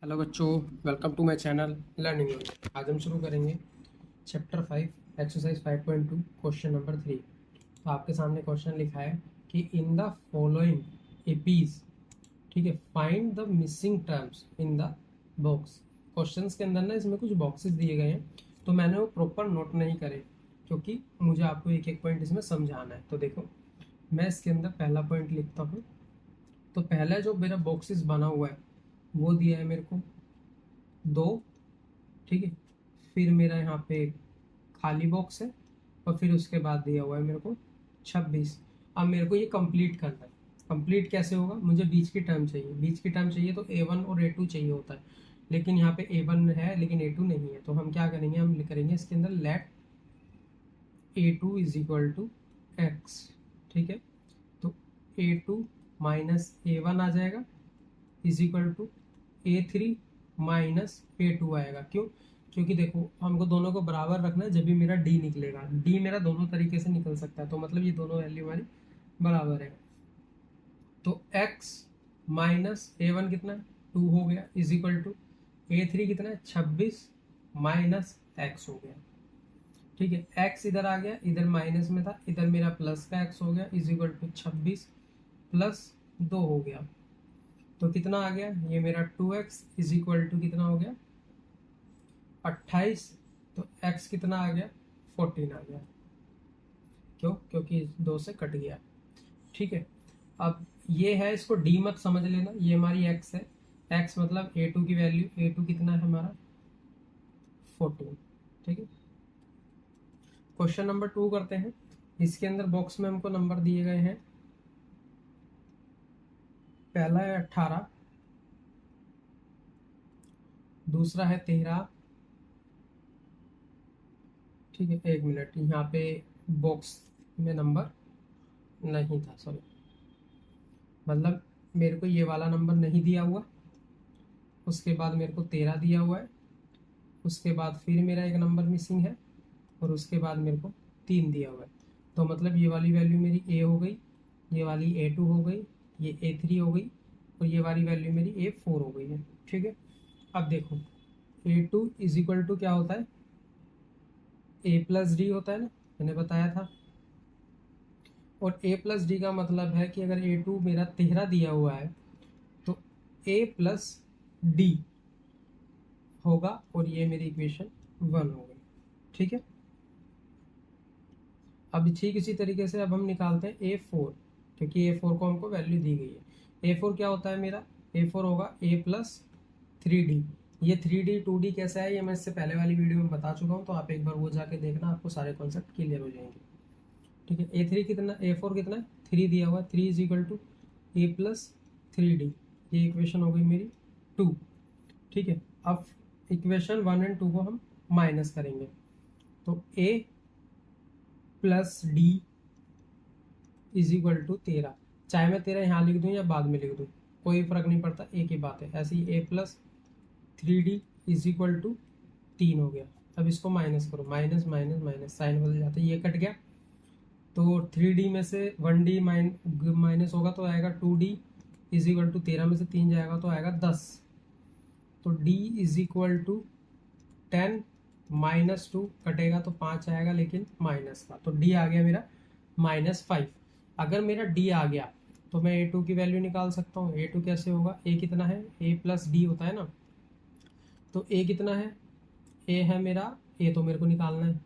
Hello बच्चों, welcome to my channel learning logic. आज हम शुरू करेंगे चैप्टर 5 एक्सरसाइज 5.2 क्वेश्चन नंबर 3। तो आपके सामने क्वेश्चन लिखा है कि इन द फॉलोइंग एपीज, ठीक है, find the missing terms in the box. Questions के अंदर ना इसमें कुछ बॉक्सेस दिए गए हैं, तो मैंने वो प्रॉपर नोट नहीं करे क्योंकि मुझे आपको एक एक पॉइंट इसमें समझाना है। तो देखो, मैं इसके अंदर पहला पॉइंट लिखता हूँ। तो पहला जो मेरा बॉक्सेस बना हुआ है वो दिया है मेरे को 2, ठीक है। फिर मेरा यहाँ पे खाली बॉक्स है और फिर उसके बाद दिया हुआ है मेरे को 26। अब मेरे को ये कंप्लीट करना है। कंप्लीट कैसे होगा? मुझे बीच की टर्म चाहिए। बीच की टर्म चाहिए तो A1 और A2 चाहिए होता है, लेकिन यहाँ पे A1 है लेकिन A2 नहीं है। तो हम क्या करेंगे, हम करेंगे इसके अंदर let A2 is equal to X, ठीक है। तो A2 माइनस A1 आ जाएगा is equal to A3 minus A2 आएगा। क्यों? क्योंकि देखो, हमको दोनों को बराबर रखना है। जब भी मेरा D निकलेगा, D मेरा दोनों तरीके से निकल सकता है, तो मतलब ये दोनों वैल्यू हमारी बराबर है। तो x माइनस A1 कितना है, 2 हो गया, इज इक्वल टू A3 कितना है, 26 माइनस x हो गया, ठीक है। x इधर आ गया, इधर माइनस में था, इधर मेरा प्लस का x हो गया, इज इक्वल टू 26 प्लस 2 हो गया। तो कितना आ गया, ये मेरा 2x इज इक्वल टू कितना हो गया, 28। तो x कितना आ गया, 14 आ गया। क्यों? क्योंकि 2 से कट गया, ठीक है। अब ये है, इसको d मत समझ लेना, ये हमारी x है। x मतलब A2 की वैल्यू, A2 कितना है हमारा 14, ठीक है। क्वेश्चन नंबर 2 करते हैं। इसके अंदर बॉक्स में हमको नंबर दिए गए हैं। पहला है 18, दूसरा है 13, ठीक है। 1 मिनट, यहाँ पे बॉक्स में नंबर नहीं था, सॉरी, मतलब मेरे को ये वाला नंबर नहीं दिया हुआ। उसके बाद मेरे को 13 दिया हुआ है, उसके बाद फिर मेरा एक नंबर मिसिंग है, और उसके बाद मेरे को 3 दिया हुआ है। तो मतलब ये वाली वैल्यू मेरी A हो गई, ये वाली A2 हो गई, ये A3 हो गई, और ये वाली वैल्यू मेरी A4 हो गई है, ठीक है। अब देखो, A2 इज इक्वल टू क्या होता है, A प्लस डी होता है ना, मैंने बताया था। और A प्लस डी का मतलब है कि अगर A2 मेरा 13 दिया हुआ है तो A प्लस डी होगा, और ये मेरी इक्वेशन 1 हो गई, ठीक है। अब ठीक इसी तरीके से अब हम निकालते हैं A4, क्योंकि A4 को हमको वैल्यू दी गई है। A4 क्या होता है मेरा, A4 होगा A प्लस 3D। ये 3D 2D कैसा है, ये मैं इससे पहले वाली वीडियो में बता चुका हूँ, तो आप एक बार वो जाके देखना, आपको सारे कॉन्सेप्ट क्लियर हो जाएंगे, ठीक है। A3 कितना, A4 कितना है, 3 दिया हुआ है, 3 is equal to A plus 3D। ये इक्वेशन हो गई मेरी 2, ठीक है। अब इक्वेशन 1 एंड 2 को हम माइनस करेंगे, तो A plus D is equal to 13। चाहे मैं 13 यहाँ लिख दूँ या बाद में लिख दूँ, कोई फर्क नहीं पड़ता, एक ही बात है। ऐसे ही A plus 3D is equal to 3 हो गया। अब इसको माइनस करो, माइनस माइनस माइनस, साइन बदल जाता है, ये कट गया। तो 3D में से 1D माइनस होगा तो आएगा 2D इज इक्वल टू 13 में से 3 जाएगा तो आएगा 10। तो D is equal to 10 minus 2 कटेगा तो 5 आएगा, लेकिन माइनस का, तो D आ गया मेरा -5। अगर मेरा D आ गया तो मैं A2 की वैल्यू निकाल सकता हूँ। A2 कैसे होगा, A कितना है, A प्लस डी होता है ना, तो A कितना है, A है मेरा, A तो मेरे को निकालना है,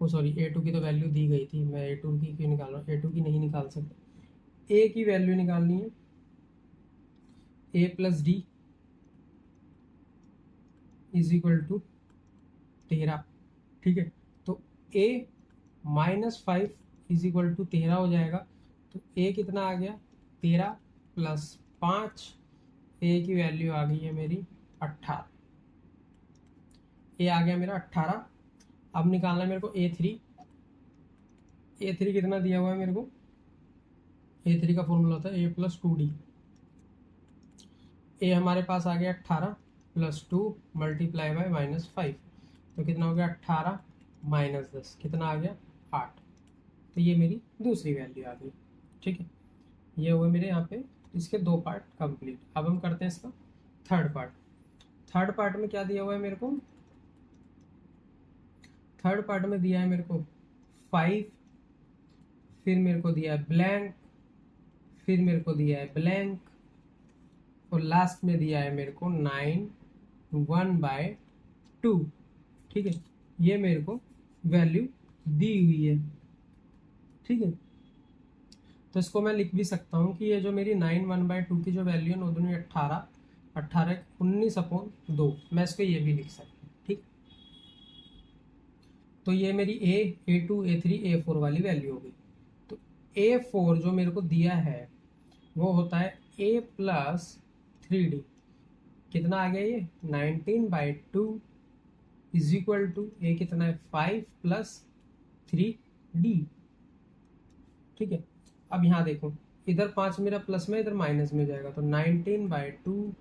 ओ सॉरी, A2 की तो वैल्यू दी गई थी, मैं A2 की क्यों निकाल रहा हूँ, A2 की नहीं निकाल सकता। A की वैल्यू निकालनी है, A plus D is equal to 13, ठीक है। तो A -5 इज इक्वल टू 13 हो जाएगा। तो A कितना आ गया, 13 प्लस 5, A की वैल्यू आ गई है मेरी 18। A आ गया मेरा 18। अब निकालना है मेरे को A3। A3 कितना दिया हुआ है मेरे को, A3 का फॉर्मूला होता है A प्लस 2D। A हमारे पास आ गया 18 प्लस 2 मल्टीप्लाई बाय -5, तो कितना हो गया 18 माइनस 10, कितना आ गया 8। तो ये मेरी दूसरी वैल्यू आ गई, ठीक है। ये हुए मेरे यहाँ पे इसके 2 पार्ट कंप्लीट। अब हम करते हैं इसका थर्ड पार्ट में क्या दिया हुआ है मेरे को, थर्ड पार्ट में दिया है मेरे को 5, फिर मेरे को दिया है ब्लैंक, फिर मेरे को दिया है ब्लैंक, और लास्ट में दिया है मेरे को 9 1/2। ठीक है, ये मेरे को वैल्यू दी हुई है। ठीक है, तो इसको मैं लिख भी सकता हूँ कि ये जो मेरी 9 1/2 की जो वैल्यू है 9 दूनी 18, 18 19/2, मैं इसको ये भी लिख सकता हूँ। ठीक, तो ये मेरी A2 A3 A4 वाली वैल्यू हो गई। तो A4 जो मेरे को दिया है वो होता है A+3D। कितना आ गया ये 19/2 इज इक्वल टू ए कितना है 5 + 3D। ठीक है, अब यहाँ देखो, इधर 5 मेरा प्लस में, इधर माइनस में जाएगा, तो 19/2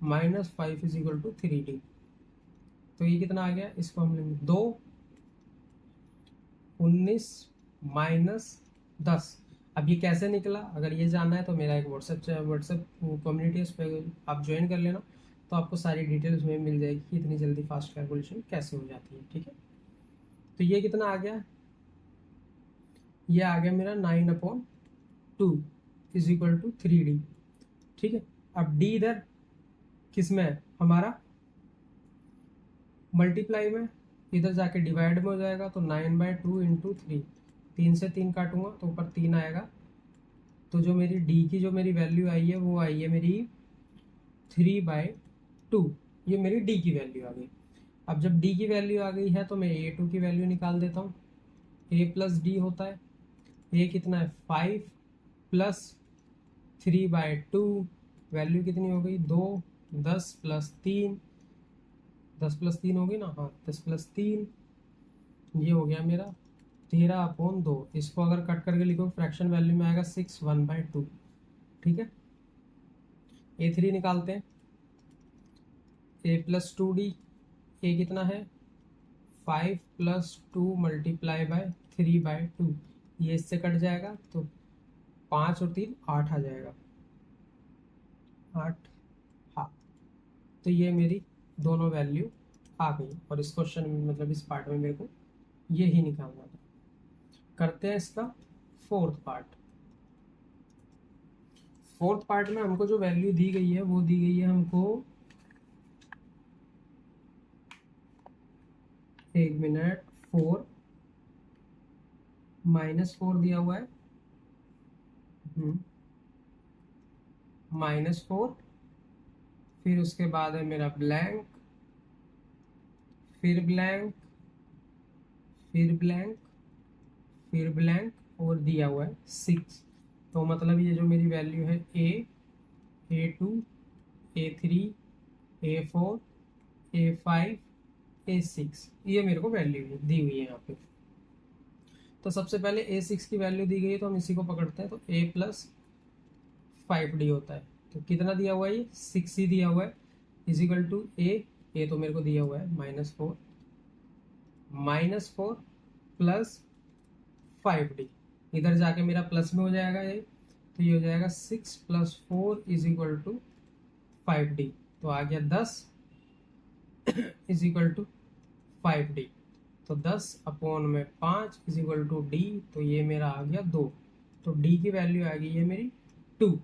- 5 इज इक्वल टू 3D। तो ये कितना आ गया, इसको हम लेंगे 2 19 - 10। अब ये कैसे निकला, अगर ये जानना है तो मेरा एक व्हाट्सएप कम्युनिटी है, उस पर आप ज्वाइन कर लेना, तो आपको सारी डिटेल्स में मिल जाएगी कि इतनी जल्दी फास्ट कैलकुलेशन कैसे हो जाती है। ठीक है, तो ये कितना आ गया, ये आ गया मेरा 9/2 इज इक्वल टू 3D। ठीक है, अब D इधर किस में है हमारा, मल्टीप्लाई में, इधर जाके डिवाइड में हो जाएगा, तो 9/2 × 3, 3 से 3 काटूंगा तो ऊपर 3 आएगा। तो जो मेरी D की जो मेरी वैल्यू आई है वो आई है मेरी 3/2। ये मेरी D की वैल्यू आ गई। अब जब D की वैल्यू आ गई है तो मैं A2 की वैल्यू निकाल देता हूँ। A+D होता है, A कितना है 5 + 3/2, वैल्यू कितनी हो गई 2, 10 + 3, 10 + 3 होगी ना, हाँ 10 + 3, ये हो गया मेरा 13/2। इसको अगर कट करके लिखो फ्रैक्शन वैल्यू में आएगा 6 1/2। ठीक है, A3 निकालते हैं, A+2D, A कितना है 5 + 2 × 3/2, ये इससे कट जाएगा तो 5 और 3 8 आ जाएगा, 8। हाँ, तो ये मेरी दोनों वैल्यू आ गई, और इस क्वेश्चन में मतलब इस पार्ट में मेरे को ये ही निकालना था। करते हैं इसका फोर्थ पार्ट। फोर्थ पार्ट में हमको जो वैल्यू दी गई है वो दी गई है हमको, एक मिनट, 4 -4 दिया हुआ है, -4, फिर उसके बाद है मेरा ब्लैंक, फिर ब्लैंक, फिर ब्लैंक, फिर ब्लैंक, और दिया हुआ है 6। तो मतलब ये जो मेरी वैल्यू है A2 A3 A4 A5 A6, ये मेरे को वैल्यू दी हुई है यहाँ पे। तो सबसे पहले A6 की वैल्यू दी गई है, तो हम इसी को पकड़ते हैं, तो A+5D होता है। तो कितना दिया हुआ है, ये 6 ही दिया हुआ है, इज इक्वल टू ए तो मेरे को दिया हुआ है -4 + 5D, इधर जाके मेरा प्लस में हो जाएगा ये, तो ये हो जाएगा 6 + 4 इज इक्वल टू 5D, तो आ गया 10 इज इक्वल टू 5D। तो 10/5 इज इक्वल टू D, तो ये मेरा आ गया 2। तो D की वैल्यू आ गई है मेरी 2।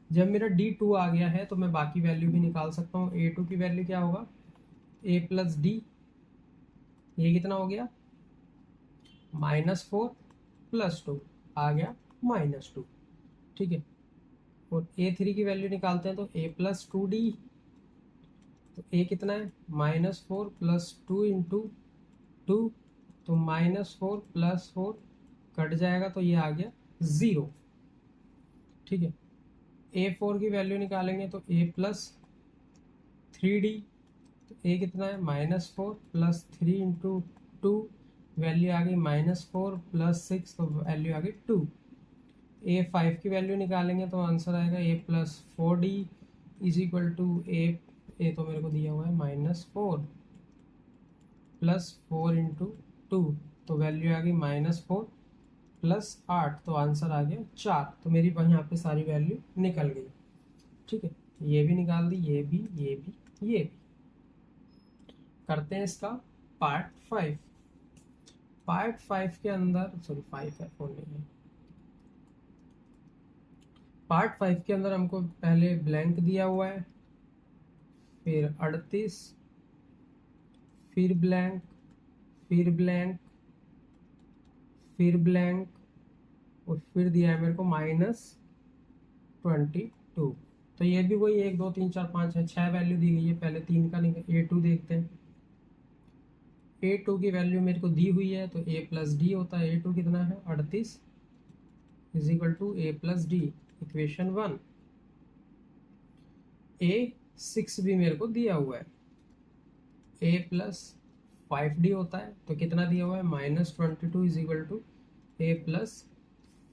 जब मेरा D 2 आ गया है तो मैं बाकी वैल्यू भी निकाल सकता हूँ। A2 की वैल्यू क्या होगा, A+D, ये कितना हो गया -4 + 2, आ गया -2। ठीक है, और A3 की वैल्यू निकालते हैं, तो A+2D, तो A कितना है -4 + 2 × 2, तो -4 + 4 कट जाएगा, तो ये आ गया 0। ठीक है, A4 की वैल्यू निकालेंगे, तो A+3D, तो A कितना है -4 + 3 × 2, वैल्यू आ गई -4 + 6, तो वैल्यू आ गई 2। A5 की वैल्यू निकालेंगे तो आंसर आएगा A+4D इज इक्वल टू ए तो मेरे को दिया हुआ है -4 + 4 × 2, तो वैल्यू आ गई -4 + 8, तो आंसर आ गया 4। तो मेरी यहाँ पे सारी वैल्यू निकल गई। ठीक है, ये भी निकाल दी, ये भी, ये भी, ये भी। करते हैं इसका पार्ट 5। पार्ट 5 के अंदर, सॉरी 5 है, 4 नहीं है। पार्ट 5 के अंदर हमको पहले ब्लैंक दिया हुआ है, फिर 38, फिर ब्लैंक, फिर ब्लैंक, फिर ब्लैंक, और फिर दिया है मेरे को -22। तो ये भी वही 1 2 3 4 5 है, 6 वैल्यू दी गई है। पहले 3 का A2 देखते हैं। A2 की वैल्यू मेरे को दी हुई है, तो A प्लस डी होता है। A2 कितना है? 38 is equal to A plus D, equation 1। A6 भी मेरे को दिया हुआ है, A प्लस 5D होता है। तो कितना दिया हुआ है? -22 is equal to A plus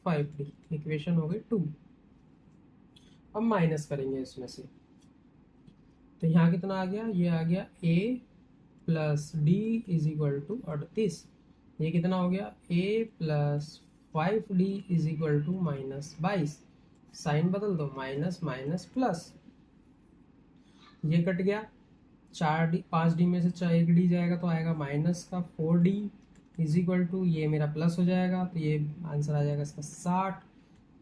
5D, equation हो गई 2। अब माइनस करेंगे इसमें से, तो यहाँ कितना आ गया? ये आ गया A plus D is equal to 38। ये कितना हो गया? A plus 5D is equal to -22। Sign बदल दो, माइनस माइनस प्लस, ये कट गया। 4D 5D में से 1 डी जाएगा तो आएगा माइनस का 4D इज इक्वल टू, ये मेरा प्लस हो जाएगा, तो ये आंसर आ जाएगा इसका 60।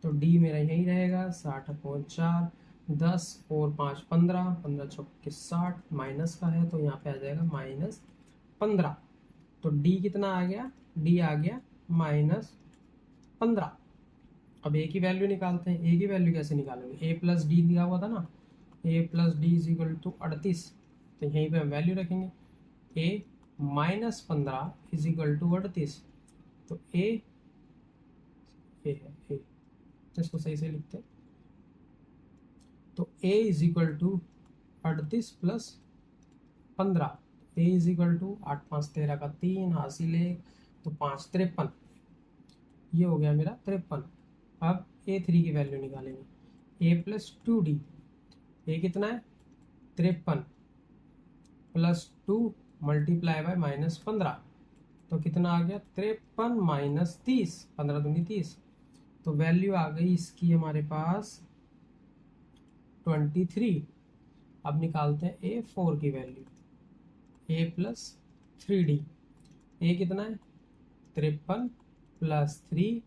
तो डी मेरा यही रहेगा, 60/4, 10 और 5 15, 15 चौके 60, माइनस का है तो यहाँ पे आ जाएगा -15। तो डी कितना आ गया? डी आ गया -15। अब ए की वैल्यू निकालते हैं। ए की वैल्यू कैसे निकालेंगे? A प्लस डी दिया हुआ था ना, A plus D is equal to 38। तो यहीं पे हम वैल्यू रखेंगे, A -15 इज इक्वल टू 38। तो A है A, इसको सही से लिखते हैं। तो A is equal to 38 plus 15। A is equal to 8 5 13 का 3, हासिल 1, तो 5 53। ये हो गया मेरा 53। अब A3 की वैल्यू निकालेंगे। A प्लस 2D, A कितना है? 53 प्लस 2 मल्टीप्लाई बाय -15, तो कितना आ गया? 53 माइनस 30, 15 दूनी 30। तो वैल्यू आ गई इसकी हमारे पास 23। अब निकालते हैं A4 की value. A plus 3D, A कितना है? 53 प्लस 3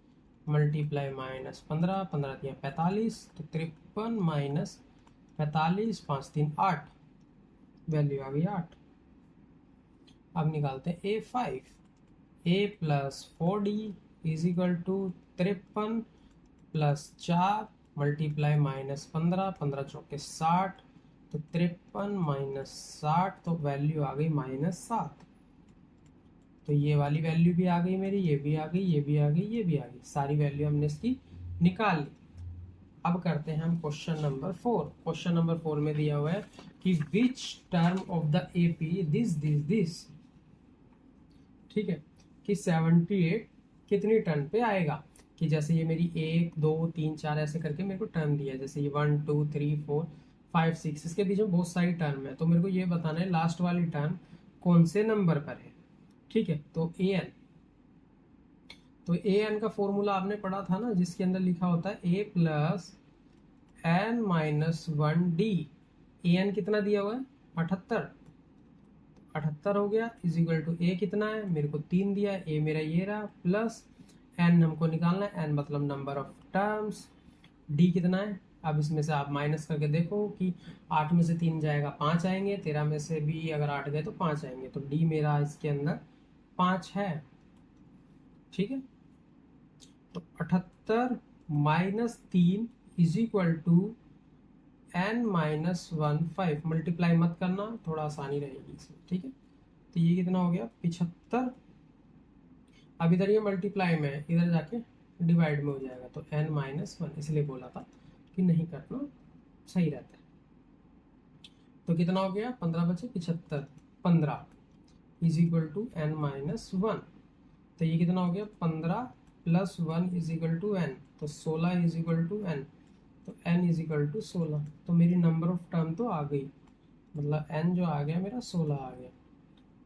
मल्टीप्लाई -15, 15 दिया 45, तो 53 माइनस 45, 5 3 8, वैल्यू आ गई 8। अब निकालते हैं A5। A plus 4D is equal to 53 plus 4 multiply -15, 15 चौके 60, तो 53 माइनस 60, तो वैल्यू आ गई -7। तो ये वाली वैल्यू भी आ गई मेरी, ये भी आ गई, ये भी आ गई, ये भी आ गई। सारी वैल्यू हमने इसकी निकाल ली। अब करते हैं हम क्वेश्चन नंबर 4। क्वेश्चन नंबर 4 में दिया हुआ है कि which term of the AP this, ठीक है, कि 78 कितनी टर्म पे आएगा। कि जैसे ये मेरी 1 2 3 4 ऐसे करके मेरे को टर्म दिया है, जैसे ये 1 2 3 4 5 6, इसके बीच में बहुत सारी टर्म है। तो मेरे को ये बताना है लास्ट वाली टर्म कौन से नंबर पर है। ठीक है, तो an, तो an का फॉर्मूला आपने पढ़ा था ना, जिसके अंदर लिखा होता है A plus n minus 1D। an कितना दिया हुआ है? 78, 78 हो गया इज इक्वल टू A कितना है? मेरे को 3 दिया है, A मेरा ये रहा, प्लस n हमको निकालना है, n मतलब नंबर ऑफ टर्म्स। D कितना है? अब इसमें से आप माइनस करके देखो कि 8 में से 3 जाएगा 5 आएंगे, 13 में से भी अगर 8 गए तो 5 आएंगे। तो D मेरा इसके अंदर 5 है। ठीक है, तो 78 minus 3 is equal to n minus 1 5। Multiply मत करना, थोड़ा आसानी रहेगी इसमें। ठीक है, तो ये कितना हो गया? 75। अब इधर ये मल्टीप्लाई में, इधर जाके डिवाइड में हो जाएगा, तो n माइनस 1, इसलिए बोला था कि नहीं करना, सही रहता है। तो कितना हो गया? 15 बचे 75, 15 is equal to n minus 1। तो ये कितना हो गया? 15 plus 1 is equal to n, तो 16 इज इक्वल टू n, तो n इज इक्वल टू 16। तो मेरी नंबर ऑफ टर्म तो आ गई, मतलब n जो आ गया मेरा 16 आ गया।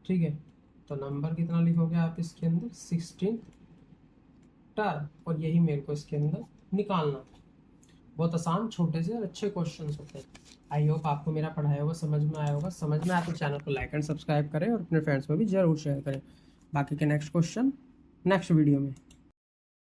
ठीक है, तो नंबर कितना लिखोगे आप इसके अंदर? 16 टर्म, और यही मेरे को इसके अंदर निकालना था। बहुत आसान, छोटे से और अच्छे क्वेश्चंस होते हैं। आई होप आपको मेरा पढ़ाया हुआ समझ में आया होगा। समझ में आया तो चैनल को लाइक एंड सब्सक्राइब करें और अपने फ्रेंड्स में भी ज़रूर शेयर करें। बाकी के नेक्स्ट क्वेश्चन नेक्स्ट वीडियो में।